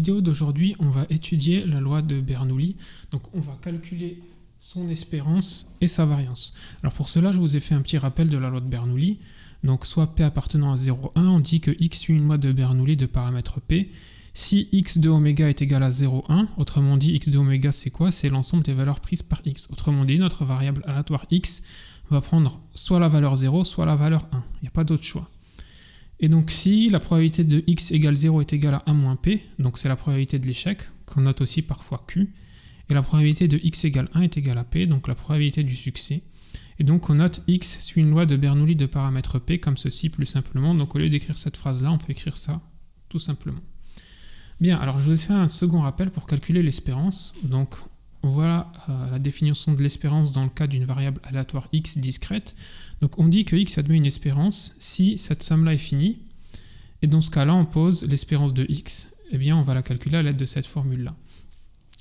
vidéo d'aujourd'hui, on va étudier la loi de Bernoulli. Donc on va calculer son espérance et sa variance. Alors pour cela, je vous ai fait un petit rappel de la loi de Bernoulli. Donc soit P appartenant à 0,1, on dit que X suit une loi de Bernoulli de paramètre P. Si X de oméga est égal à 0,1, autrement dit, X de oméga c'est quoi? C'est l'ensemble des valeurs prises par X. Autrement dit, notre variable aléatoire X va prendre soit la valeur 0, soit la valeur 1. Il n'y a pas d'autre choix. Et donc si la probabilité de X égale 0 est égale à 1 moins P, donc c'est la probabilité de l'échec, qu'on note aussi parfois Q, et la probabilité de X égale 1 est égale à P, donc la probabilité du succès. Et donc on note X suit une loi de Bernoulli de paramètre P, comme ceci plus simplement. Donc au lieu d'écrire cette phrase-là, on peut écrire ça tout simplement. Bien, alors je vous ai fait un second rappel pour calculer l'espérance. Donc voilà la définition de l'espérance dans le cas d'une variable aléatoire X discrète. Donc on dit que X admet une espérance si cette somme-là est finie. Et dans ce cas-là, on pose l'espérance de X. Eh bien, on va la calculer à l'aide de cette formule-là.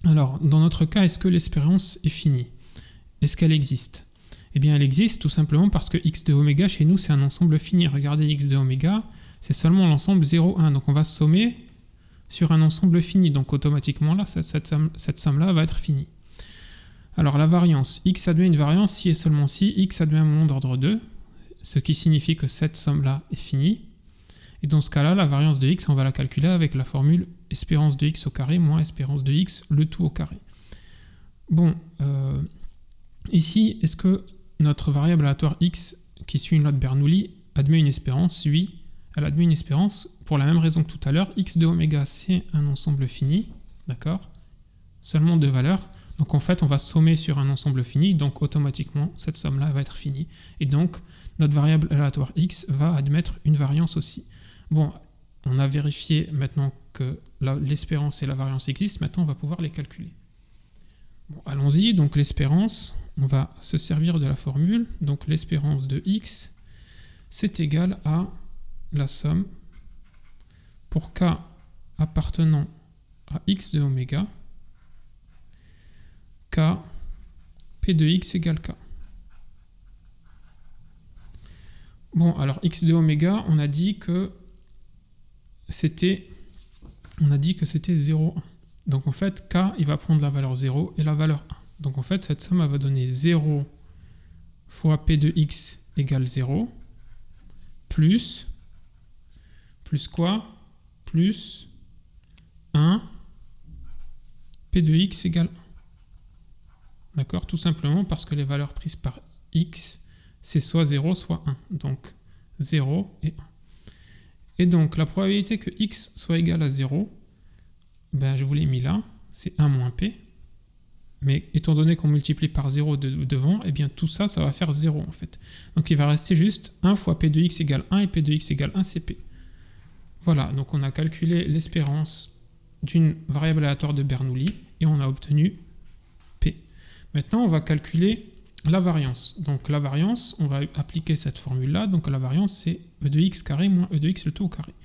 Alors, dans notre cas, est-ce que l'espérance est finie? Est-ce qu'elle existe? Eh bien, elle existe tout simplement parce que X de oméga, chez nous, c'est un ensemble fini. Regardez, X de oméga, c'est seulement l'ensemble 0, 1. Donc on va sommer sur un ensemble fini. Donc automatiquement, là, cette somme-là va être finie. Alors la variance, X admet une variance si et seulement si X admet un moment d'ordre 2, ce qui signifie que cette somme-là est finie. Et dans ce cas-là, la variance de X, on va la calculer avec la formule espérance de X au carré moins espérance de X, le tout au carré. Bon, ici, est-ce que notre variable aléatoire X, qui suit une loi de Bernoulli, admet une espérance? Oui, elle admet une espérance pour la même raison que tout à l'heure. X de oméga, c'est un ensemble fini, d'accord? Seulement deux valeurs. Donc en fait, on va sommer sur un ensemble fini, donc automatiquement, cette somme-là va être finie. Et donc, notre variable aléatoire X va admettre une variance aussi. Bon, on a vérifié maintenant que l'espérance et la variance existent, maintenant on va pouvoir les calculer. Bon, allons-y, donc l'espérance, on va se servir de la formule. Donc l'espérance de X, c'est égal à la somme pour K appartenant à X de oméga, K, P de X égale K. Bon, alors X de oméga, on a dit que c'était 0,1. Donc en fait, K, il va prendre la valeur 0 et la valeur 1. Donc en fait, cette somme, elle va donner 0 fois P de X égale 0, plus quoi? Plus 1, P de X égale 1. D'accord? Tout simplement parce que les valeurs prises par X, c'est soit 0, soit 1. Donc 0 et 1. Et donc la probabilité que X soit égal à 0, ben, je vous l'ai mis là, c'est 1 moins P. Mais étant donné qu'on multiplie par 0 devant, eh bien tout ça, ça va faire 0 en fait. Donc il va rester juste 1 fois P de X égale 1 et P de X égale 1, c'est P. Voilà, donc on a calculé l'espérance d'une variable aléatoire de Bernoulli et on a obtenu P. Maintenant, on va calculer la variance. Donc la variance, on va appliquer cette formule-là. Donc la variance, c'est E de X carré moins E de X le tout au carré.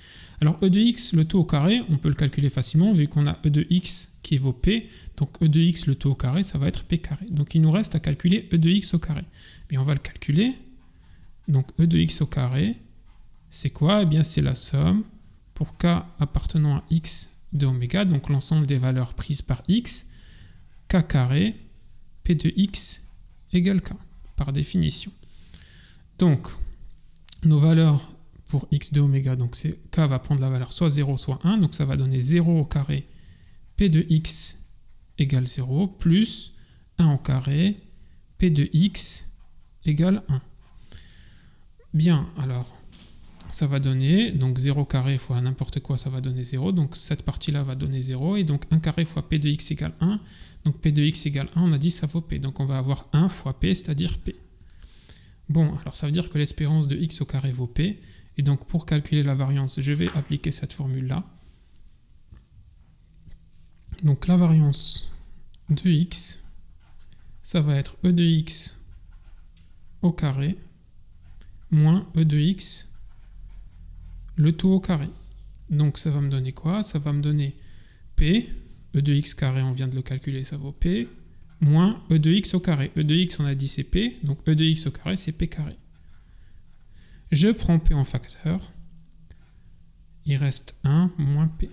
Alors E de X le tout au carré, on peut le calculer facilement vu qu'on a E de X qui vaut P. Donc E de X le tout au carré, ça va être P carré. Donc il nous reste à calculer E de X au carré. Bien, on va le calculer. Donc E de X au carré, c'est quoi? Eh bien, c'est la somme pour K appartenant à X de oméga, donc l'ensemble des valeurs prises par X, K carré, P de X égale K, par définition. Donc, nos valeurs pour X de oméga, donc K va prendre la valeur soit 0, soit 1, donc ça va donner 0 au carré, P de X égale 0, plus 1 au carré, P de X égale 1. Bien, alors, ça va donner, donc 0 carré fois n'importe quoi, ça va donner 0, donc cette partie-là va donner 0, et donc 1 carré fois P de X égale 1, donc P de X égale 1, on a dit ça vaut P, donc on va avoir 1 fois P, c'est-à-dire P. Bon, alors ça veut dire que l'espérance de X au carré vaut P, et donc pour calculer la variance, je vais appliquer cette formule-là. Donc la variance de X, ça va être E de X au carré, moins E de X le tout au carré. Donc ça va me donner quoi? Ça va me donner P, E de X carré, on vient de le calculer, ça vaut P, moins E de X au carré. E de X, on a dit c'est P, donc E de X au carré, c'est P carré. Je prends P en facteur, il reste 1 moins P.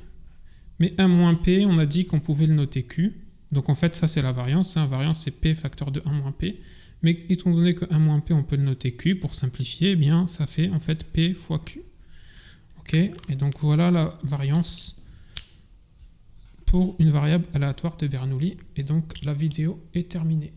Mais 1 moins P, on a dit qu'on pouvait le noter Q. Donc en fait, ça c'est la variance. La variance c'est P facteur de 1 moins P. Mais étant donné que 1 moins P, on peut le noter Q, pour simplifier, eh bien ça fait en fait P fois Q. Ok, et donc voilà la variance pour une variable aléatoire de Bernoulli. Et donc la vidéo est terminée.